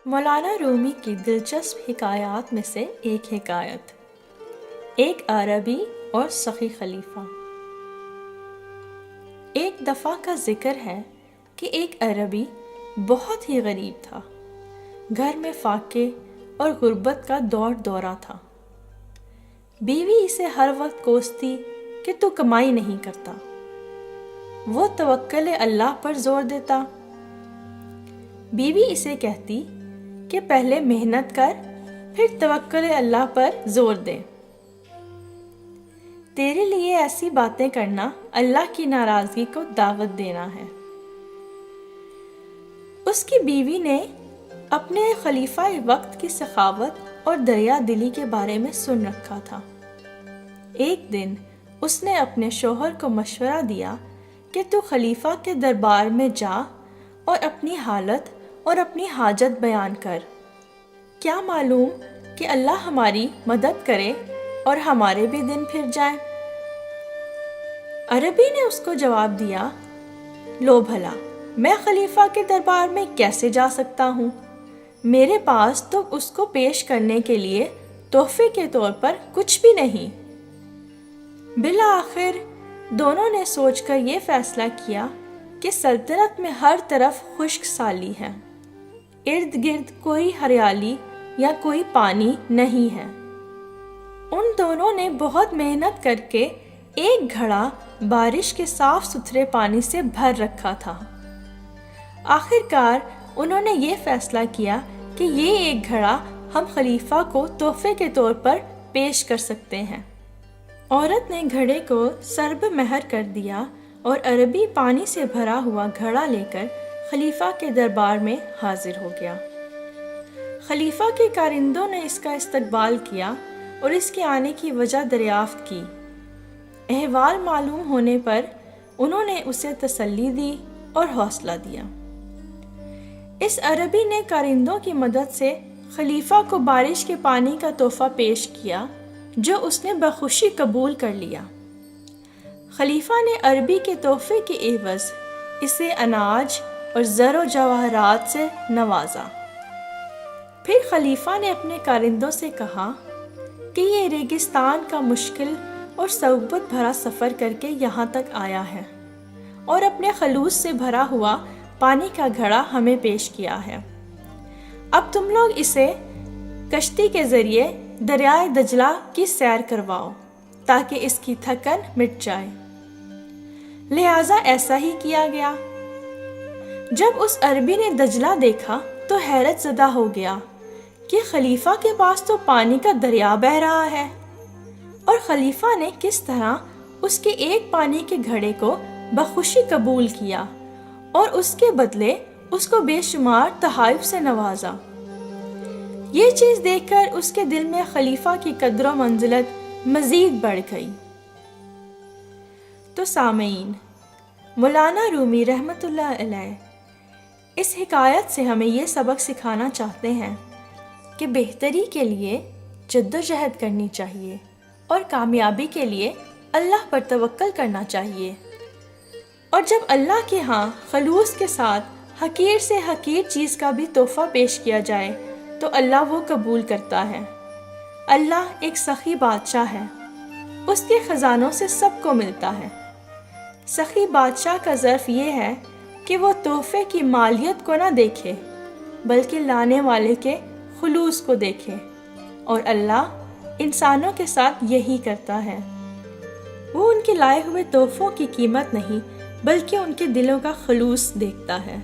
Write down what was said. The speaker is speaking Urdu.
مولانا رومی کی دلچسپ حکایات میں سے ایک حکایت، ایک عربی اور سخی خلیفہ۔ ایک دفعہ کا ذکر ہے کہ ایک عربی بہت ہی غریب تھا، گھر میں فاقے اور غربت کا دور دورہ تھا۔ بیوی اسے ہر وقت کوستی کہ تو کمائی نہیں کرتا، وہ توکل اللہ پر زور دیتا۔ بیوی اسے کہتی کہ پہلے محنت کر، پھر توکل اللہ پر زور دے۔ تیرے لیے ایسی باتیں کرنا اللہ کی ناراضگی کو دعوت دینا ہے۔ اس کی بیوی نے اپنے خلیفہ وقت کی سخاوت اور دریا دلی کے بارے میں سن رکھا تھا۔ ایک دن اس نے اپنے شوہر کو مشورہ دیا کہ تو خلیفہ کے دربار میں جا اور اپنی حالت اور اپنی حاجت بیان کر، کیا معلوم کہ اللہ ہماری مدد کرے اور ہمارے بھی دن پھر جائیں۔ عربی نے اس کو جواب دیا، لو بھلا، میں خلیفہ کے دربار میں کیسے جا سکتا ہوں؟ میرے پاس تو اس کو پیش کرنے کے لیے تحفے کے طور پر کچھ بھی نہیں۔ بالآخر دونوں نے سوچ کر یہ فیصلہ کیا کہ سلطنت میں ہر طرف خشک سالی ہے، ارد گرد کوئی ہریالی یا کوئی پانی نہیں ہے۔ ان دونوں نے بہت محنت کر کے ایک گھڑا بارش کے صاف ستھرے پانی سے بھر رکھا تھا۔ آخر کار انہوں نے یہ فیصلہ کیا کہ یہ ایک گھڑا ہم خلیفہ کو تحفے کے طور پر پیش کر سکتے ہیں۔ عورت نے گھڑے کو سرب مہر کر دیا اور عربی پانی سے بھرا ہوا گھڑا لے کر خلیفہ کے دربار میں حاضر ہو گیا۔ خلیفہ کے کارندوں نے اس کا استقبال کیا اور اس کے آنے کی وجہ دریافت کی۔ احوال معلوم ہونے پر انہوں نے اسے تسلی دی اور حوصلہ دیا۔ اس عربی نے کارندوں کی مدد سے خلیفہ کو بارش کے پانی کا تحفہ پیش کیا، جو اس نے بخوشی قبول کر لیا۔ خلیفہ نے عربی کے تحفے کے عوض اسے اناج اور زر و جواہرات سے نوازا۔ پھر خلیفہ نے اپنے کارندوں سے کہا کہ یہ ریگستان کا مشکل اور صعوبت بھرا سفر کر کے یہاں تک آیا ہے اور اپنے خلوص سے بھرا ہوا پانی کا گھڑا ہمیں پیش کیا ہے۔ اب تم لوگ اسے کشتی کے ذریعے دریائے دجلہ کی سیر کرواؤ تاکہ اس کی تھکن مٹ جائے۔ لہٰذا ایسا ہی کیا گیا۔ جب اس عربی نے دجلہ دیکھا تو حیرت زدہ ہو گیا کہ خلیفہ کے پاس تو پانی کا دریا بہہ رہا ہے، اور خلیفہ نے کس طرح اس کے ایک پانی کے گھڑے کو بخوشی قبول کیا اور اس کے بدلے اس کو بے شمار تحائف سے نوازا۔ یہ چیز دیکھ کر اس کے دل میں خلیفہ کی قدر و منزلت مزید بڑھ گئی۔ تو سامعین، مولانا رومی رحمۃ اللہ علیہ اس حکایت سے ہمیں یہ سبق سکھانا چاہتے ہیں کہ بہتری کے لیے جد و جہد کرنی چاہیے اور کامیابی کے لیے اللہ پر توکل کرنا چاہیے، اور جب اللہ کے ہاں خلوص کے ساتھ حقیر سے حقیر چیز کا بھی تحفہ پیش کیا جائے تو اللہ وہ قبول کرتا ہے۔ اللہ ایک سخی بادشاہ ہے، اس کے خزانوں سے سب کو ملتا ہے۔ سخی بادشاہ کا ظرف یہ ہے کہ وہ تحفے کی مالیت کو نہ دیکھے بلکہ لانے والے کے خلوص کو دیکھے، اور اللہ انسانوں کے ساتھ یہی کرتا ہے۔ وہ ان کے لائے ہوئے تحفوں کی قیمت نہیں بلکہ ان کے دلوں کا خلوص دیکھتا ہے۔